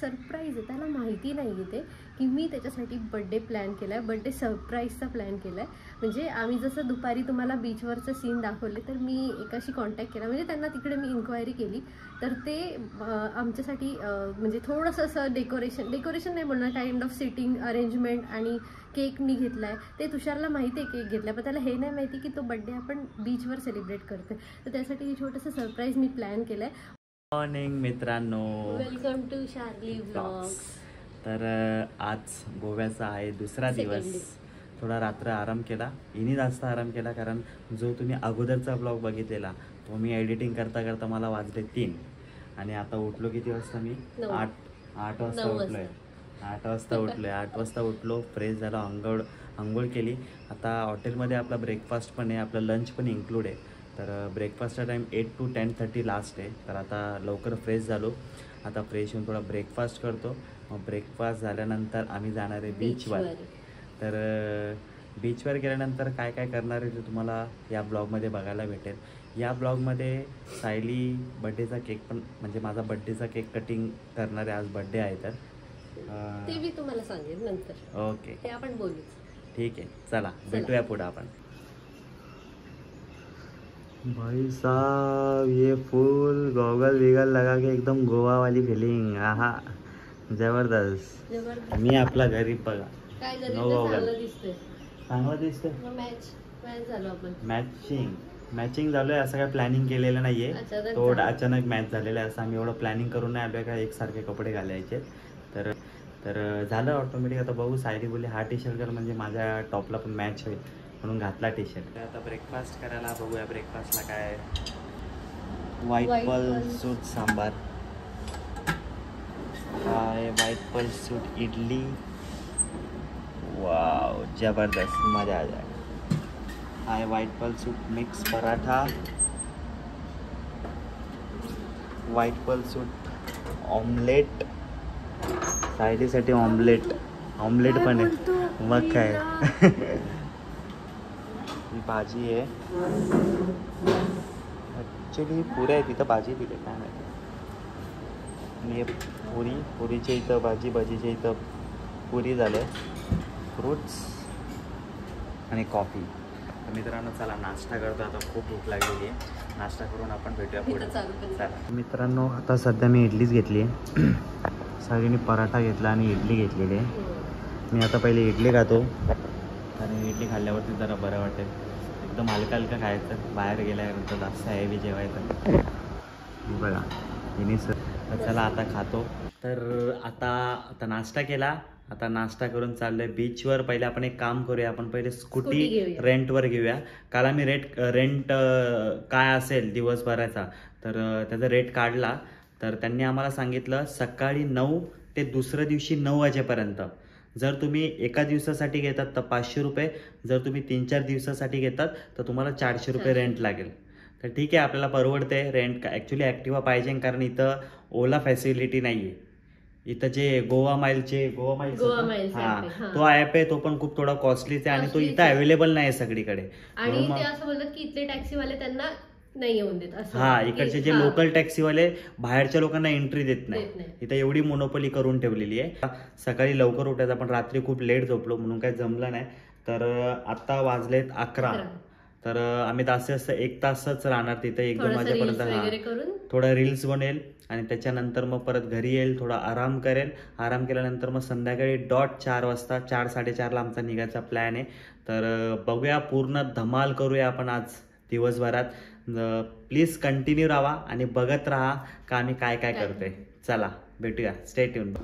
Surprise आहे, त्याला माहिती नाही आहे ते की मी त्याच्यासाठी बड्डे प्लॅन केला आहे, बड्डे सरप्राईजचा प्लॅन केला आहे. म्हणजे आम्ही जसं दुपारी तुम्हाला बीचवरचं सीन दाखवले, तर मी एकाशी कॉन्टॅक्ट केला, म्हणजे त्यांना तिकडे मी इन्क्वायरी केली, तर ते आमच्यासाठी म्हणजे थोडंसं असं डेकोरेशन नाही बोलणार, काइंड ऑफ सिटिंग अरेंजमेंट आणि केक मी घेतला आहे. ते तुषारला माहिती आहे केक घेतला, पण त्याला हे नाही माहिती की तो बड्डे आपण बीचवर सेलिब्रेट करतोय. तर त्यासाठी हे छोटंसं सरप्राईज मी प्लॅन केलं आहे. मॉर्निंग मित्रांनो, वेलकम टू शार्ली व्लॉग्स. तर आज गोव्याचा आहे दुसरा दिवस. थोडा रात्र आराम केला, हिने जास्त आराम केला, कारण जो तुम्ही अगोदरचा ब्लॉग बघितलेला तो मी एडिटिंग करता करता मला वाजले 3 आणि आता उठलो किती वाजता मी 8 वाजता उठलोय. 8 वाजता उठलो, फ्रेश झालो, आंघोळ केली. आता हॉटेलमध्ये आपला ब्रेकफास्ट पण आहे, आपलं लंच पण इन्क्लूड आहे. तर ब्रेकफास्टचा टाईम 8 to 10:30 लास्ट आहे. तर आता लवकर फ्रेश झालो, आता फ्रेश होऊन थोडा ब्रेकफास्ट करतो. मग ब्रेकफास्ट झाल्यानंतर आम्ही जाणार आहे बीचवर. तर बीचवर गेल्यानंतर काय काय करणार आहे ते तुम्हाला या ब्लॉगमध्ये बघायला भेटेल. या ब्लॉगमध्ये सायली बड्डेचा केक पण, म्हणजे माझा बड्डेचा केक कटिंग करणार आहे. आज बड्डे आहे, तर ते मी तुम्हाला सांगेन नंतर. ओके, ते आपण बोलू. ठीक आहे, चला भेटूया पुढे आपण. भाई साहब, ये फुल गॉगल विगल लगा के एकदम गोवा वाली फीलिंग. आहा, जबरदस्त. मी आपला गरीब बघा, नो गॉगल. चांगलं दिसतंय. मॅचिंग झालोय, असं काय प्लॅनिंग केलेलं नाहीये, थोडं अचानक मॅच झालेलं आहे. असं आम्ही एवढं प्लॅनिंग करून नाही आलोय का एकसारखे कपडे घालायचे. तर झालं ऑटोमॅटिक. आता बघू, सायली बोलली हा टी शर्ट कर, म्हणजे माझ्या टॉपला पण मॅच होईल, म्हणून घातला टी शर्ट. आता ब्रेकफास्ट करायला बघूया. ब्रेकफास्टला काय, व्हाईट पर्ल सूट सांबार, काय व्हाईट पर्ल सूट इडली. वाव, जबरदस्त, मजा आ जाए. हाय व्हाईट पर्ल सूट मिक्स पराठा, व्हाईट पर्ल सूट ऑमलेट, सायलीसाठी ऑमलेट पण आहे. मग काय ही भाजी आहे. ॲक्च्युली पुऱ्या आहे तिथं, भाजी दिली काय माहिती. आणि पुरीच्या इथं भाजी, भाजीच्या इथं पुरी झालं, फ्रूट्स आणि कॉफी. तर मित्रांनो, चला नाश्ता करतो. आता खूप भूक लागलेली आहे, नाश्ता करून आपण भेटूया पुढे. चला मित्रांनो, आता सध्या मी इडलीच घेतली आहे. सायलीने पराठा घेतला आणि इडली घेतलेली आहे. मी आता पहिले इडली खातो, कारण इडली खाल्ल्यावरती जरा बरं वाटेल. एकदम हलका खायचं, बाहेर गेल्यानंतर जास्त हेवी जेवायचं बघा हिने सर. चला आता खातो. तर आता नाश्ता केला, आता नाश्ता करून चाललोय बीचवर. पहिले आपण एक काम करूया, आपण पहिले स्कूटी रेंटवर घेऊया. काल आम्ही रेंट काय असेल दिवसभराचा, तर त्याचा रेट काढला. तर त्यांनी आम्हाला सांगितलं सकाळी 9 ते दुसऱ्या दिवशी 9 वाजेपर्यंत. जर तुम्ही एका दिवसासाठी घेतात तर 500 रुपये, जर तुम्ही 3-4 दिवसासाठी घेतात तर तुम्हाला 400 रुपये रेंट लागेल. तर ठीक आहे, आपल्याला परवडते रेंट. ॲक्च्युली ॲक्टिवा पाहिजे, कारण इथं ओला फॅसिलिटी नाही आहे. इथं जे गोवा माइल्स हां, तो ॲप आहे, तो पण खूप थोडा कॉस्टलीच आहे आणि तो इथं अवेलेबल नाही आहे सगळीकडे. आणि ते असं बोलतात की इथले टॅक्सीवाले त्यांना नाही येऊन देत. हा, इकडचे जे लोकल टॅक्सीवाले बाहेरच्या लोकांना एंट्री देत नाही. इथं एवढी मोनोपोली करून ठेवलेली आहे. सकाळी लवकर उठायचं, पण रात्री खूप लेट झोपलो म्हणून काही जमलं नाही. तर आता वाजलेत 11. तर आम्ही जास्त 1 तासच राहणार तिथे, 1-2 वाजेपर्यंत. थोडा रील्स बनेल आणि त्याच्यानंतर मग परत घरी येईल, थोडा आराम करेल. आराम केल्यानंतर मग संध्याकाळी डॉट 4 वाजता 4-4:30ला आमचा निघायचा प्लॅन आहे. तर बघूया, पूर्ण धमाल करूया आपण आज दिवसभरात. प्लीज कंटिन्यू राहा आणि बघत राहा का आम्ही काय काय करतोय. चला भेटूया, stay tune.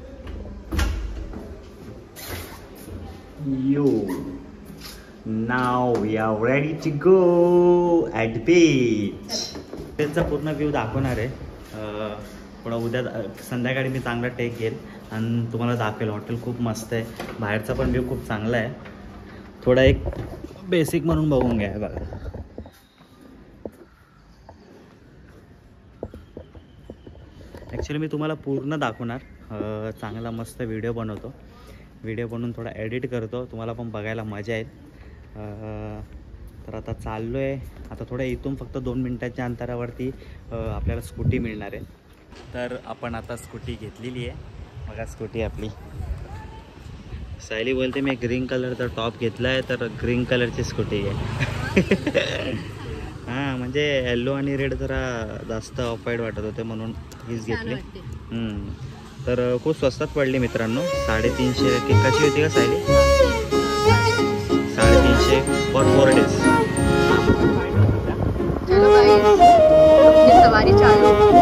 Now we are ready to go at beach. त्यांचा पूर्ण व्ह्यू दाखवणार आहे. थोडा उद्या संध्याकाळी मी चांगला टेक घेईल आणि तुम्हाला दाखवेल. हॉटेल खूप मस्त आहे, बाहेरचा पण व्ह्यू खूप चांगला आहे. थोडा एक बेसिक म्हणून बघून घ्या बघा. ॲक्च्युली मी तुम्हाला पूर्ण दाखवणार. चांगला मस्त व्हिडिओ बनवतो, व्हिडिओ बनवून थोडा एडिट करतो, तुम्हाला पण बघायला मजा येईल. तर आता चाललो आहे. आता थोडं इथून फक्त 2 मिनिटाच्या अंतरावरती आपल्याला स्कूटी मिळणार आहे. तर आपण आता स्कूटी घेतलेली आहे बघा स्कूटी आपली. सायली बोलते मी ग्रीन कलरचा टॉप घेतलाय तर ग्रीन कलरची स्कूटी आहे. हां म्हणजे येल्लो आणि रेड जरा जास्त ऑफ व्हाईट वाटत होते म्हणून हीच घेतली. तर खूप स्वस्तात पडली मित्रांनो. 350 कशी होती का सायली? 350 for 4 days. चलो गाइस, ये सवारी चालू.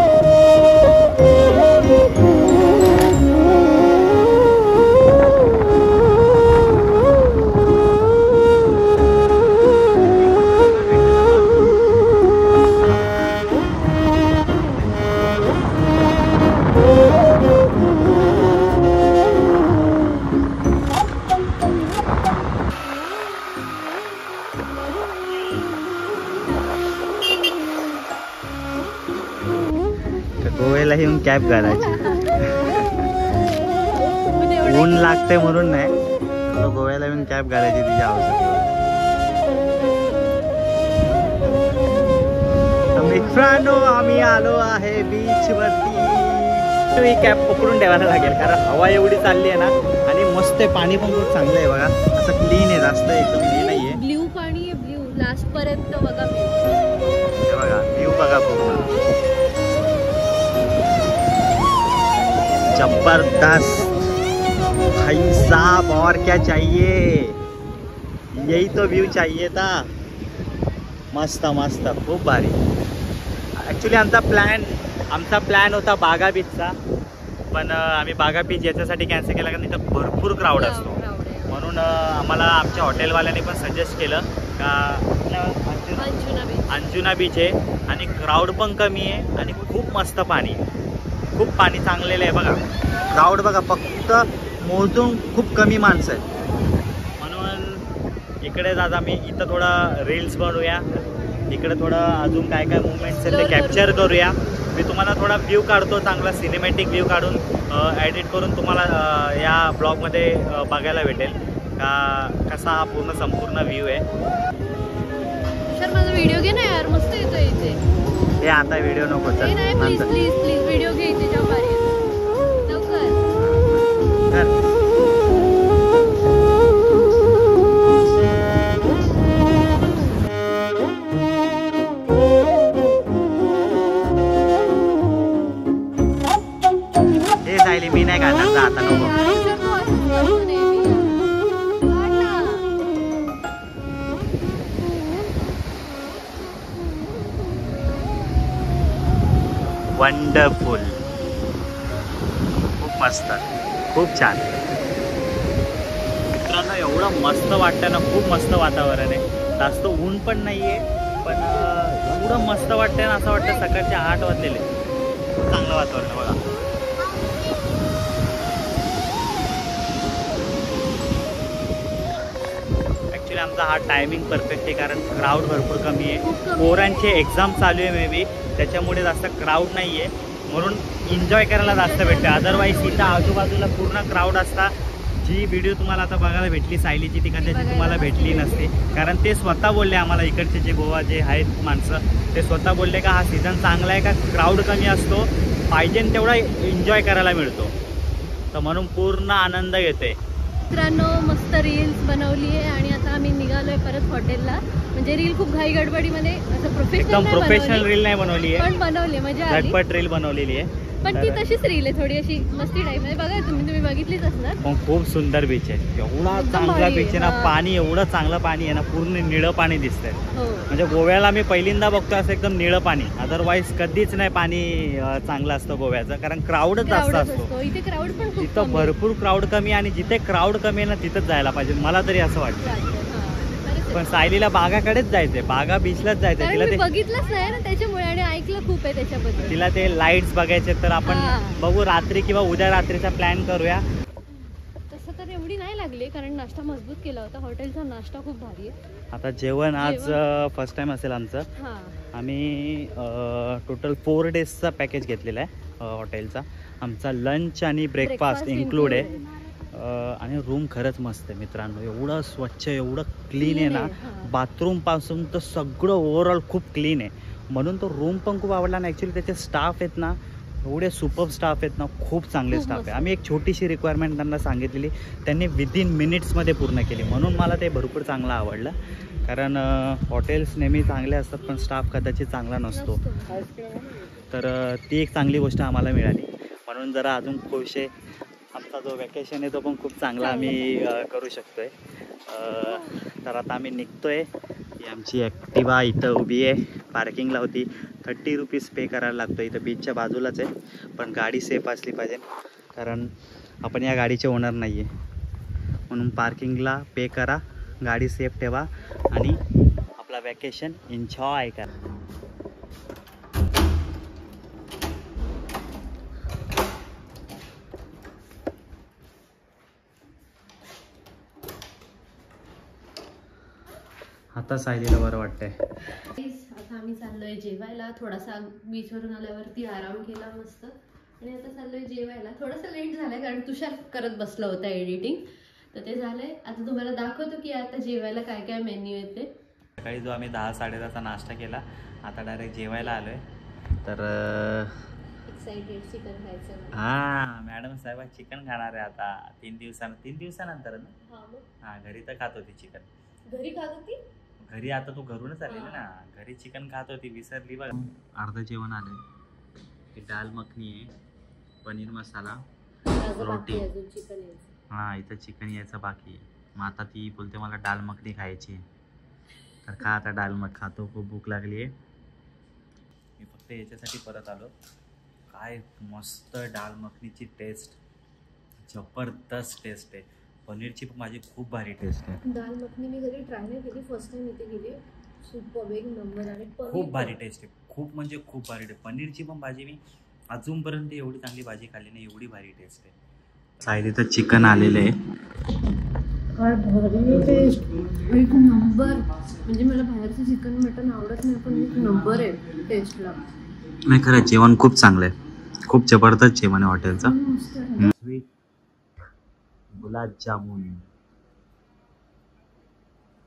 गोव्याला येऊन कॅब घालायची. ऊन लागते म्हणून नाही, गोव्याला येऊन कॅब घालायची तिची आवश्यकता. मित्रांनो आम्ही आलो आहे बीच वरती. ही कॅब पकडून ठेवायला लागेल कारण हवा एवढी चालली आहे ना. आणि मस्त आहे, पाणी पण खूप चांगलं आहे बघा. असं क्लीन आहे, जास्त एकदम हे नाहीये. ब्ल्यू पाणी आहे, ब्ल्यू लास्ट पर्यंत बघा. हे बघा व्ह्यू बघा पूर्ण जबरदस्त. भाई साहब और क्या चाहिए, यही तो व्यू चाहिए था. मस्त मस्त खूप भारी. ॲक्च्युली आमचा प्लॅन होता बागा बीचचा, पण आम्ही बागा बीच याच्यासाठी कॅन्सल केला कारण इथं भरपूर क्राऊड असतो. म्हणून आम्हाला आमच्या हॉटेलवाल्यांनी पण सजेस्ट केलं का अंजुना बीच आहे आणि क्राऊड पण कमी आहे आणि खूप मस्त पाणी, खूप पाणी चांगलेलं आहे बघा. क्राऊड बघा फक्त मोजून खूप कमी माणसं आहेत. म्हणून इकडे जात आम्ही इथं थोडा रील्स बनवूया, इकडे थोडं अजून काय काय मुवमेंट्स आहेत ते कॅप्चर करूया. मी तुम्हाला थोडा व्ह्यू काढतो, चांगला सिनेमॅटिक व्ह्यू काढून एडिट करून तुम्हाला या ब्लॉगमध्ये बघायला भेटेल का कसा हा संपूर्ण व्ह्यू आहे. सर माझा व्हिडिओ घे ना यार, मस्त येतोय इथे. हे आता व्हिडिओ नको चल, प्लीज प्लीज प्लीज व्हिडिओ घे इथे जाऊ भारी लवकर. हे सायली मी नाही काढणार जा आता नको. वंडरफुल, खूप मस्त, खूप छान. मित्रांनो एवढं मस्त वाटतं ना, खूप मस्त वातावरण आहे. जास्त ऊन पण नाही आहे, पण एवढं मस्त वाटतंय ना, असं वाटतं सकाळचे 8 वाजलेले. खूप चांगलं वातावरण बघा. ॲक्च्युली आमचा हा टायमिंग परफेक्ट आहे कारण क्राऊड भरपूर कमी आहे. पोरांचे एक्झाम चालू आहे मे बी, त्याच्यामुळे जास्त क्राऊड नाही आहे म्हणून एन्जॉय करायला जास्त भेटते. अदरवाईज इथं आजूबाजूला पूर्ण क्राऊड असता. जी व्हिडिओ तुम्हाला आता बघायला भेटली सायलीची ती कदाचित तुम्हाला भेटली नसते कारण ते स्वतः बोलले आम्हाला, इकडचे जे गोवा जे आहेत माणसं ते स्वतः बोलले का हा सीझन चांगला आहे का क्राऊड कमी असतो, पाहिजे तेवढा एन्जॉय करायला मिळतो. तर म्हणून पूर्ण आनंद घेते. मित्रांनो मस्त रील्स बनवली आहे आणि आता आम्ही निघालोय परत हॉटेलला. म्हणजे रील खूप घाई गडबडीमध्ये असं प्रोफेशनल रील नाही बनवली आहे, पण बनवली मजा आली. झटपट रील बनवलेली आहे पण ती तशीच रील आहे, थोडी अशी मस्ती टाईप मध्ये. बघा तुम्ही बघितलीच असणार. पण खूप सुंदर बीच आहे, एवढा चांगला बीच आहे ना. पाणी एवढं चांगलं पाणी आहे ना, पूर्ण निळं पाणी दिसतंय. म्हणजे गोव्याला मी पहिल्यांदा बघतोय असं एकदम निळं पाणी. अदरवाईज कधीच नाही पाणी चांगलं असतं गोव्याचं कारण क्राऊडच जास्त असतो. इथे क्राऊड पण खूप तिथं भरपूर क्राऊड कमी आणि जिथे क्राऊड कमी आहे ना तिथंच जायला पाहिजे, मला तरी असं वाटतं. पण सायलीला बागाकडेच जायचंय, बागा बीचलाच जायचंय. तिला ते बघितलंच नाही ना त्याच्यामुळे आणि ऐकलं खूप आहे त्याच्याबद्दल. तिला ते लाईट्स बघायचे तर आपण बघू रात्री किंवा उद्या रात्रीचा प्लॅन करूया. तसं तर एवढी नाही लागली कारण नाश्ता मजबूत केला होता. हॉटेलचा नाश्ता खूप भारी आहे. आता जेवण आज फर्स्ट टाइम असेल आमचं. आम्ही टोटल 4 डेजचा पॅकेज घेतलेला आहे हॉटेलचा. आमचा लंच आणि ब्रेकफास्ट इन्क्लूड आहे. आणि रूम खरंच मस्त आहे मित्रांनो, एवढं स्वच्छ एवढं क्लीन आहे ना. बाथरूम पासून तर सगळं ओव्हरऑल खूप क्लीन आहे म्हणून तो रूम पण खूप आवडला. आणि ॲक्च्युली त्याचे स्टाफ आहेत ना एवढे सुपर स्टाफ आहेत ना, खूप चांगले स्टाफ आहे. आम्ही एक छोटीशी रिक्वायरमेंट त्यांना सांगितलेली, त्यांनी विदिन मिनिट्समध्ये पूर्ण केली, म्हणून मला ते भरपूर चांगलं आवडलं. कारण हॉटेल्स नेहमी चांगले असतात पण स्टाफ कदाचित चांगला नसतो, तर ती एक चांगली गोष्ट आम्हाला मिळाली. म्हणून जरा अजून खुश आहे. आमचा जो वॅकेशन आहे तो पण खूप चांगला आम्ही करू शकतोय. तर आता आम्ही निघतोय. ही आमची ॲक्टिवा इथं उभी आहे, पार्किंगला होती. 30 रुपीज पे करायला लागतो. इथं बीचच्या बाजूलाच आहे, पण गाडी सेफ असली पाहिजे, कारण आपण या गाडीचे ओनर नाही आहे. म्हणून पार्किंगला पे करा, गाडी सेफ ठेवा आणि आपला वॅकेशन एन्जॉय करा. आता सायलीला बरं वाटतंय. आता आम्ही चाललोय जेवायला. थोडासा बीचवरून आल्यावरती आराम केला मस्त, आणि आता चाललोय जेवायला. थोडासा लेट झालाय कारण तुषार करत बसला होता एडिटिंग, तर ते झालंय. आता तुम्हाला दाखवतो की आता जेवायला काय काय मेन्यू येते. सकाळी जो आम्ही 10-10:30चा नाश्ता केला, आता डायरेक्ट जेवायला आलोय. तर एक्साइटेड चिकन खायचं. हां, मॅडम साहेब चिकन खाणार आहे आता 3 दिवसानंतर ना. हां, घरी तर खात होती चिकन. घरी खात होती घरी, आता तू घरूनच आलेली ना. घरी चिकन खात होती, विसरली बघ. अर्ध जेवण आलंय. दाल मखनी आहे, पनीर मसाला, रोटी. हां, इथं चिकन यायचं बाकी आहे. मग आता ती बोलते मला दाल मखनी खायची आहे, तर खा आता दाल मख खातो. खूप भूक लागली आहे. मी फक्त याच्यासाठी परत आलो. काय मस्त दाल मखनीची टेस्ट, जबरदस्त टेस्ट आहे. पनीरची पण माझी खूप भारी टेस्ट आहे. दाल मखनी मी कधी ट्राय नाही केली, फर्स्ट टाइम इथे गेली. सुपर एक नंबर आहे. खूप भारी टेस्ट आहे, खूप म्हणजे खूप भारी टेस्ट. पनीरची पण भाजी मी अजूनपर्यंत एवढी चांगली भाजी खाल्ली नाही, एवढी भारी टेस्ट आहे. सायली तर चिकन आलेलं आहे. काय भारी टेस्ट, एक नंबर. म्हणजे मला बाहेरचं चिकन मटन आवडत नाही, पण एक नंबर आहे टेस्टला. नाही, खरं जेवण खूप चांगलं आहे, खूप जबरदस्त जेवण आहे हॉटेलचं. स्वीट गुलाबजामुन.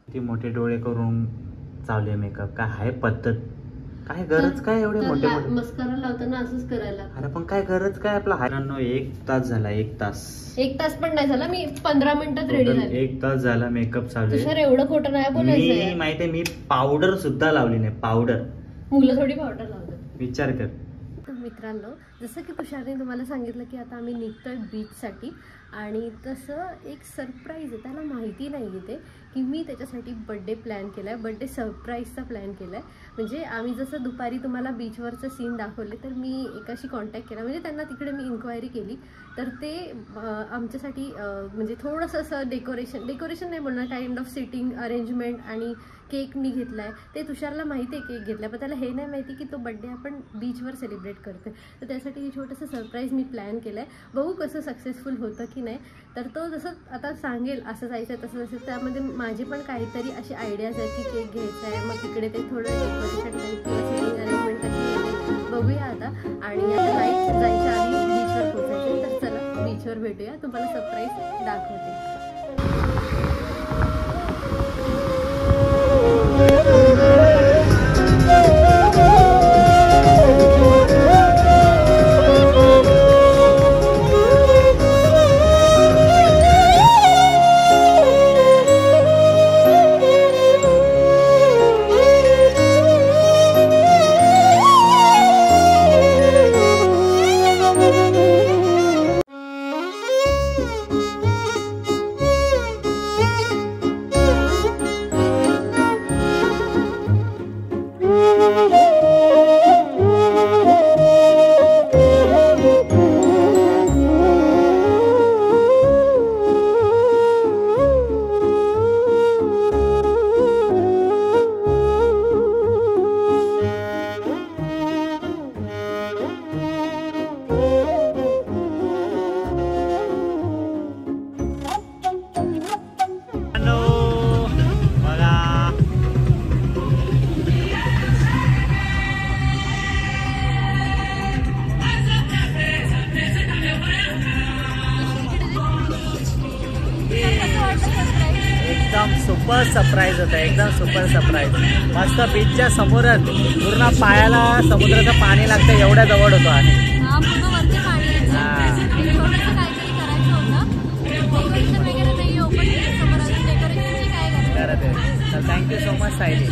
किती मोठे डोळे करून चालू आहे मेकअप. काय आहे पद्धत, काय गरज काय एवढे मोठे मोठे मस्कारा लावताना असंच करायला. अरे पण काय गरज काय आपला. हारांनो 1 तास झाला. 1 तास पण नाही झाला, मी 15 मिनिटात रेडी झाले. 1 तास झाला मेकअप चालू आहे. सर एवढं खोटं नाही बोलायचं. मी माहितीये, मी पावडर सुद्धा लावली नाही. पावडर, मुलं थोडी पावडर लावतात, विचार कर. मित्रांनो, जसं की तुषारने तुम्हाला सांगितलं की आता आम्ही निघतोय बीचसाठी, आणि तसं एक सरप्राईज आहे. त्याला माहिती नाही आहे की मी त्याच्यासाठी बड्डे प्लॅन केला आहे, बड्डे सरप्राईजचा प्लॅन केला आहे. म्हणजे आम्ही जसं दुपारी तुम्हाला बीचवरचं सीन दाखवले, तर मी एकाशी कॉन्टॅक्ट केला, म्हणजे त्यांना तिकडे मी इन्क्वायरी केली, तर ते आमच्यासाठी म्हणजे थोडंसं असं डेकोरेशन नाही बोलणार, काइंड ऑफ सिटिंग अरेंजमेंट आणि केक मी घेतला आहे. ते तुषारला माहिती आहे केक घेतला, पण त्याला हे नाही माहिती की तो बड्डे आपण बीचवर सेलिब्रेट करतो. तर त्यासाठी छोटंसं सरप्राईज मी प्लॅन केलं आहे. बघू कसं सक्सेसफुल होतं की नाही. तर तो जसं आता सांगेल असं जायचं आहे तसं असेल, त्यामध्ये माझी पण काहीतरी अशी आयडियाज आहेत की केक घ्यायचा आहे, मग तिकडे ते थोडं डेकोरेशन टाईप किंवा सिटिंग अरेंजमेंट कशी केली बघूया आता. आणि आता नाईट जायच्या आधी बीचवर पोचायचं, तर चला बीचवर भेटूया, तुम्हाला सरप्राईज दाखवते. एकदम सुपर सरप्राईज होता, एकदम सुपर सरप्राईज. मस्त बीचच्या समोरच पूर्ण पायाला समुद्राचं पाणी लागतं, एवढ्या जवळ होतो. आणि पूर्ण वरती पाणी यायचं. हा. थोडंसं काहीतरी करायचं होतं. डेकोरेशन वगैरे नाही ओपन समोर अजून डेकोरेशनची काय करत करायचं. आहे. तर थँक्यू सो मच सायली.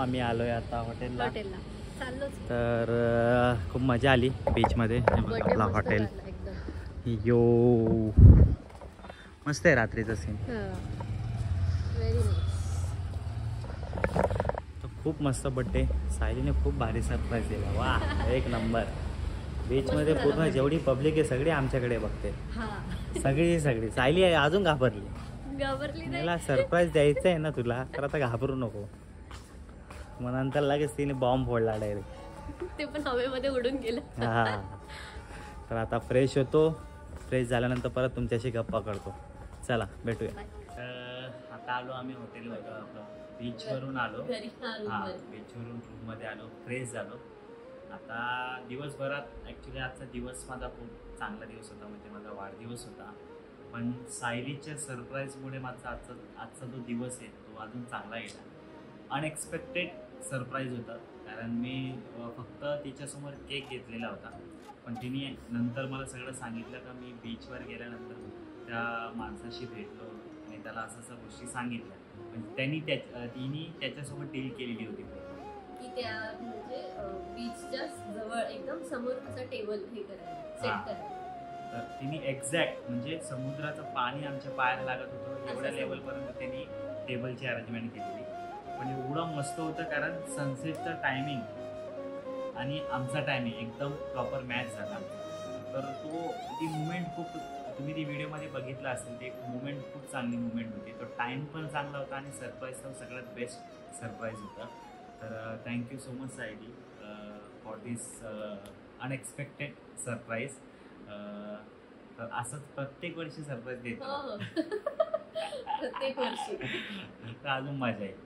आम्ही आलोय आता हॉटेलला. चाललोच. तर खूप मजा आली बीचमध्ये. आपला हॉटेल यो मस्त आहे रात्रीचं सीन. Very nice. तो खूप मस्त बड्डे. सायलीने खूप भारी सरप्राईज दिला. वा एक नंबर. बीचमध्ये पूर्ण जेवढी पब्लिक आहे सगळी आमच्याकडे बघते. सगळी सायली आहे अजून घाबरली. मला सरप्राईज द्यायचं आहे ना तुला, तर आता घाबरू नको. मग नंतर लगेच तिने बॉम्ब फोडला डायरेक्ट. ते पण हवेमध्ये उडून गेलं. हा. तर आता फ्रेश होतो. फ्रेश झाल्यानंतर परत तुमच्याशी गप्पा करतो. चला भेटूया. आता आलो आम्ही हॉटेलवर. बीचवरून आलो. हा बीचवरून रूममध्ये आलो. फ्रेश झालो. आता दिवसभरात ॲक्च्युली आजचा दिवस माझा खूप चांगला दिवस होता. म्हणजे माझा वाढदिवस होता. पण सायलीच्या सरप्राईजमुळे माझा आजचा जो दिवस आहे तो अजून चांगला गेला. अनएक्सपेक्टेड सरप्राईज होता. कारण मी फक्त तिच्यासमोर केक घेतलेला होता. पण तिने नंतर मला सगळं सांगितलं का मी बीचवर गेल्यानंतर त्या माणसाशी भेटलो आणि त्याला असं गोष्टी सांगितल्या. म्हणजे तिने त्याच्यासोबत डील केलेली होती की त्या म्हणजे बीचच्या जवळ एकदम समोर असं टेबल हे करायचं सेट करायचं. तर तिने एक्झॅक्ट म्हणजे समुद्राचं पाणी आमच्या पायाला लागत होतं एवढ्या लेवलपर्यंत त्यांनी टेबलची अरेंजमेंट केलेली. पण एवढं मस्त होतं कारण सनसेटचं टायमिंग आणि आमचा टायमिंग एकदम प्रॉपर मॅच झाला. तर ती मुवमेंट खूप तुम्ही ती व्हिडिओमध्ये बघितलं असेल. ते मुवमेंट खूप चांगली मुवमेंट होती. तो टाईम पण चांगला होता आणि सरप्राईज तर सगळ्यात बेस्ट सरप्राईज होता. तर thank you so much Sayali for this unexpected surprise. तर असंच प्रत्येक वर्षी सरप्राईज देतो. प्रत्येक वर्षी तर अजून मजा येईल.